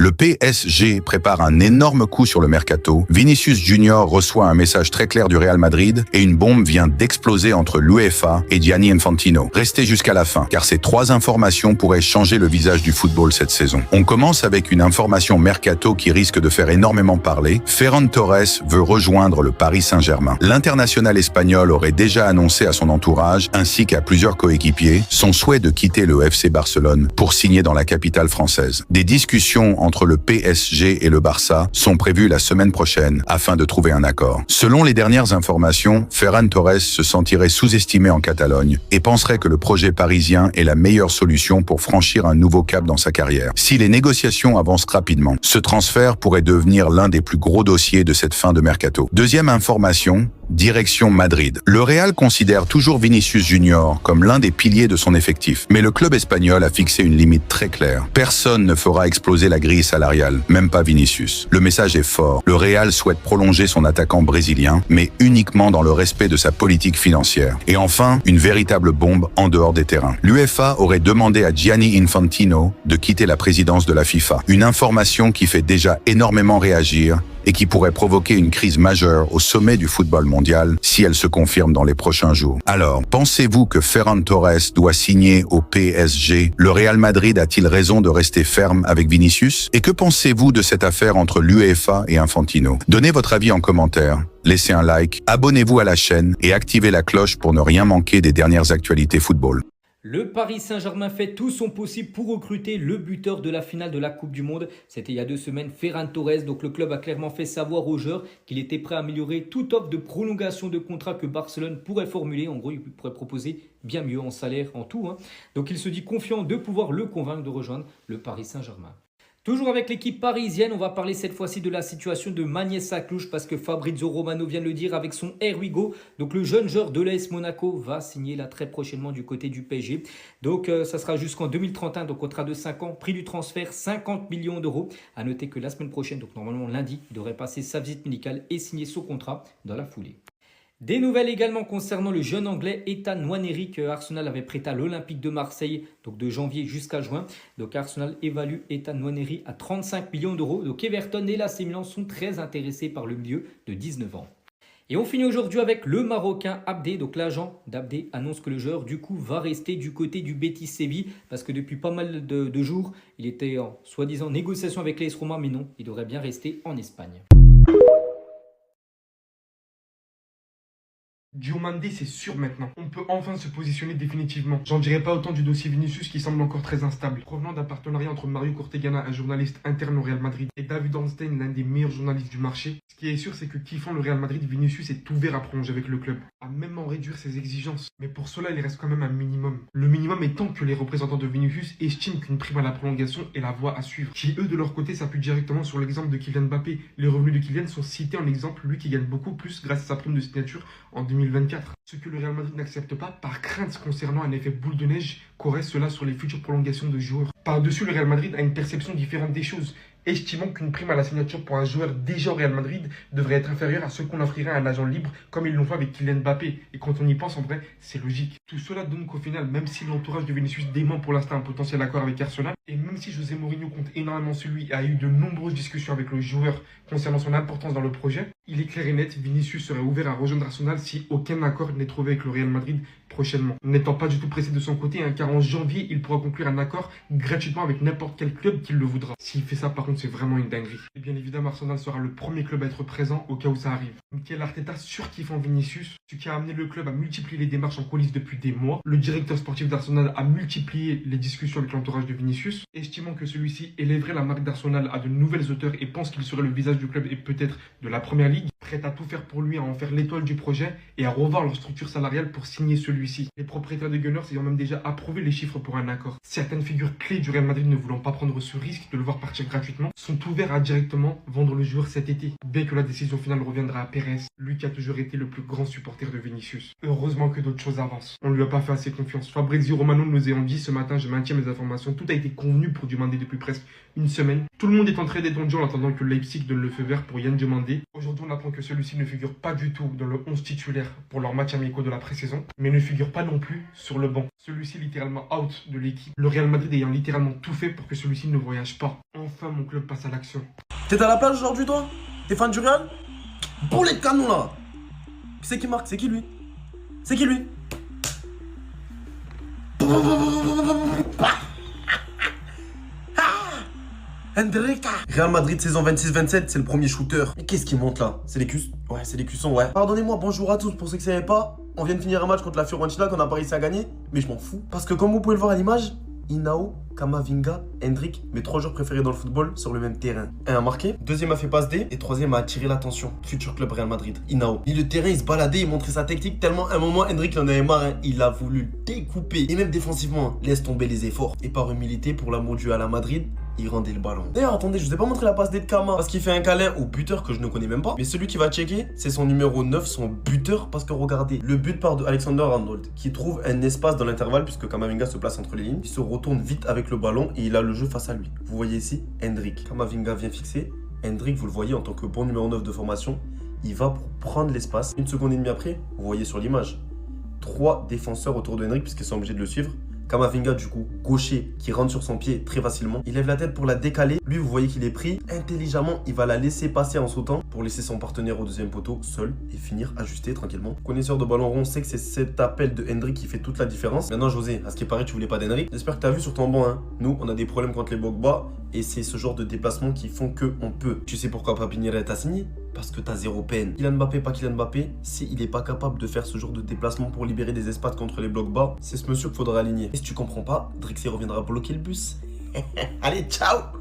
Le PSG prépare un énorme coup sur le mercato. Vinicius Junior reçoit un message très clair du Real Madrid et une bombe vient d'exploser entre l'UEFA et Gianni Infantino. Restez jusqu'à la fin, car ces 3 informations pourraient changer le visage du football cette saison. On commence avec une information mercato qui risque de faire énormément parler. Ferran Torres veut rejoindre le Paris Saint-Germain. L'international espagnol aurait déjà annoncé à son entourage, ainsi qu'à plusieurs coéquipiers, son souhait de quitter le FC Barcelone pour signer dans la capitale française. Des discussions entre le PSG et le Barça sont prévues la semaine prochaine afin de trouver un accord. Selon les dernières informations, Ferran Torres se sentirait sous-estimé en Catalogne et penserait que le projet parisien est la meilleure solution pour franchir un nouveau cap dans sa carrière. Si les négociations avancent rapidement, ce transfert pourrait devenir l'un des plus gros dossiers de cette fin de mercato. Deuxième information, direction Madrid. Le Real considère toujours Vinicius Junior comme l'un des piliers de son effectif, mais le club espagnol a fixé une limite très claire. Personne ne fera exploser la grille salariale, même pas Vinicius. Le message est fort. Le Real souhaite prolonger son attaquant brésilien, mais uniquement dans le respect de sa politique financière. Et enfin, une véritable bombe en dehors des terrains. L'UEFA aurait demandé à Gianni Infantino de quitter la présidence de la FIFA. Une information qui fait déjà énormément réagir et qui pourrait provoquer une crise majeure au sommet du football mondial si elle se confirme dans les prochains jours. Alors, pensez-vous que Ferran Torres doit signer au PSG? Le Real Madrid a-t-il raison de rester ferme avec Vinicius? Et que pensez-vous de cette affaire entre l'UEFA et Infantino? Donnez votre avis en commentaire, laissez un like, abonnez-vous à la chaîne et activez la cloche pour ne rien manquer des dernières actualités football. Le Paris Saint-Germain fait tout son possible pour recruter le buteur de la finale de la Coupe du Monde. C'était il y a 2 semaines, Ferran Torres. Donc le club a clairement fait savoir aux joueurs qu'il était prêt à améliorer toute offre de prolongation de contrat que Barcelone pourrait formuler. En gros, il pourrait proposer bien mieux en salaire, en tout. Donc il se dit confiant de pouvoir le convaincre de rejoindre le Paris Saint-Germain. Toujours avec l'équipe parisienne, on va parler cette fois-ci de la situation de Magnès Cluj parce que Fabrizio Romano vient de le dire avec son Here We Go. Donc le jeune joueur de l'AS Monaco va signer là très prochainement du côté du PSG. Donc ça sera jusqu'en 2031, donc contrat de 5 ans, prix du transfert 50 millions d'euros. À noter que la semaine prochaine, donc normalement lundi, il devrait passer sa visite médicale et signer son contrat dans la foulée. Des nouvelles également concernant le jeune anglais Ethan Nwaneri que Arsenal avait prêté à l'Olympique de Marseille, donc de janvier jusqu'à juin. Donc Arsenal évalue Ethan Nwaneri à 35 millions d'euros. Donc Everton et l'AC Milan sont très intéressés par le milieu de 19 ans. Et on finit aujourd'hui avec le Marocain Abdé. Donc l'agent d'Abdé annonce que le joueur du coup va rester du côté du Betis Séville parce que depuis pas mal de jours, il était en soi-disant négociation avec l'AS Roma, mais non, il devrait bien rester en Espagne. Diomandé, c'est sûr maintenant. On peut enfin se positionner définitivement. J'en dirais pas autant du dossier Vinicius qui semble encore très instable. Provenant d'un partenariat entre Mario Cortegana, un journaliste interne au Real Madrid, et David Ornstein, l'un des meilleurs journalistes du marché, ce qui est sûr, c'est que kiffant le Real Madrid, Vinicius est ouvert à prolonger avec le club, à même en réduire ses exigences. Mais pour cela, il reste quand même un minimum. Le minimum étant que les représentants de Vinicius estiment qu'une prime à la prolongation est la voie à suivre, qui eux de leur côté s'appuient directement sur l'exemple de Kylian Mbappé. Les revenus de Kylian sont cités en exemple, lui qui gagne beaucoup plus grâce à sa prime de signature en 2024. Ce que le Real Madrid n'accepte pas par crainte concernant un effet boule de neige qu'aurait cela sur les futures prolongations de joueurs. Par-dessus, le Real Madrid a une perception différente des choses, estimant qu'une prime à la signature pour un joueur déjà au Real Madrid devrait être inférieure à ce qu'on offrirait à un agent libre comme ils l'ont fait avec Kylian Mbappé. Et quand on y pense, en vrai, c'est logique. Tout cela donne qu'au final, même si l'entourage de Vinicius dément pour l'instant un potentiel accord avec Arsenal, et même si José Mourinho compte énormément sur lui et a eu de nombreuses discussions avec le joueur concernant son importance dans le projet, il est clair et net, Vinicius serait ouvert à rejoindre Arsenal si aucun accord n'est trouvé avec le Real Madrid prochainement. N'étant pas du tout pressé de son côté, car en janvier, il pourra conclure un accord gratuitement avec n'importe quel club qu'il le voudra. S'il fait ça, par contre, c'est vraiment une dinguerie. Et bien évidemment, Arsenal sera le premier club à être présent au cas où ça arrive. Mikel Arteta surkiffant Vinicius, ce qui a amené le club à multiplier les démarches en coulisses depuis des mois. Le directeur sportif d'Arsenal a multiplié les discussions avec l'entourage de Vinicius, estimant que celui-ci élèverait la marque d'Arsenal à de nouvelles hauteurs et pense qu'il serait le visage du club et peut-être de la première ligue, prêt à tout faire pour lui, à en faire l'étoile du projet et à revoir leur structure salariale pour signer celui-ci. Les propriétaires des Gunners ayant même déjà approuvé les chiffres pour un accord. Certaines figures clés du Real Madrid ne voulant pas prendre ce risque de le voir partir gratuitement sont ouverts à directement vendre le joueur cet été, bien que la décision finale reviendra à Pérez, lui qui a toujours été le plus grand supporter de Vinicius. Heureusement que d'autres choses avancent. On ne lui a pas fait assez confiance. Fabrizio Romano nous ayant dit ce matin, je maintiens mes informations, tout a été convenu pour Diomandé depuis presque une semaine. Tout le monde est en train détendu en attendant que Leipzig donne le feu vert pour Yann Diomandé. Aujourd'hui, on apprend que celui-ci ne figure pas du tout dans le 11 titulaire pour leur match amicaux de la pré-saison, mais ne figure pas non plus sur le banc. Celui-ci littéralement littéralement out de l'équipe. Le Real Madrid ayant littéralement tout fait pour que celui-ci ne voyage pas. Enfin, mon club passe à l'action. T'es à la plage aujourd'hui, toi? T'es fan du Real? Boulet de canon, là. C'est qui marque? C'est qui, lui? C'est qui, lui? Hendrika. Real Madrid saison 26-27, c'est le premier shooter. Mais qu'est-ce qui monte là? C'est les cuissons? Ouais, c'est les cuissons, ouais. Pardonnez-moi, bonjour à tous. Pour ceux qui ne savaient pas, on vient de finir un match contre la Fiorentina qu'on a pas réussi à gagner. Mais je m'en fous. Parce que comme vous pouvez le voir à l'image, Inao, Camavinga, Hendrik, mes 3 joueurs préférés dans le football sur le même terrain. Un a marqué, deuxième a fait passe D et troisième a attiré l'attention. Futur club Real Madrid, Inao. Le terrain, il se baladait, il montrait sa technique tellement à un moment Hendrik il en avait marre, hein. Il a voulu le découper. Et même défensivement, laisse tomber les efforts. Et par humilité, pour l'amour du à la Madrid, il rendait le ballon. D'ailleurs, attendez, je vous ai pas montré la passe D de Kama parce qu'il fait un câlin au buteur que je ne connais même pas. Mais celui qui va checker, c'est son numéro 9, son buteur. Parce que regardez, le but part de Alexander Arnold qui trouve un espace dans l'intervalle puisque Camavinga se place entre les lignes. Il se retourne vite avec le ballon et il a le jeu face à lui. Vous voyez ici, Hendrik. Camavinga vient fixer. Hendrik, vous le voyez en tant que bon numéro 9 de formation, il va pour prendre l'espace. Une seconde et demie après, vous voyez sur l'image, 3 défenseurs autour de Hendrik puisqu'ils sont obligés de le suivre. Camavinga, du coup, gaucher, qui rentre sur son pied très facilement. Il lève la tête pour la décaler. Lui, vous voyez qu'il est pris. Intelligemment, il va la laisser passer en sautant pour laisser son partenaire au deuxième poteau seul et finir ajusté tranquillement. Connaisseur de ballon rond, sait que c'est cet appel de Hendrik qui fait toute la différence. Maintenant, José, à ce qui paraît, tu voulais pas d'Hendrik. J'espère que tu as vu sur ton banc, hein. Nous, on a des problèmes contre les blocs bas et c'est ce genre de déplacement qui font qu'on peut. Tu sais pourquoi Papinière t'a signé? Parce que t'as zéro peine. Kylian Mbappé, pas Kylian Mbappé, s'il n'est pas capable de faire ce genre de déplacement pour libérer des espaces contre les blocs bas, c'est ce monsieur qu'il faudra aligner. Et si tu comprends pas, Drixé reviendra bloquer le bus. Allez, ciao!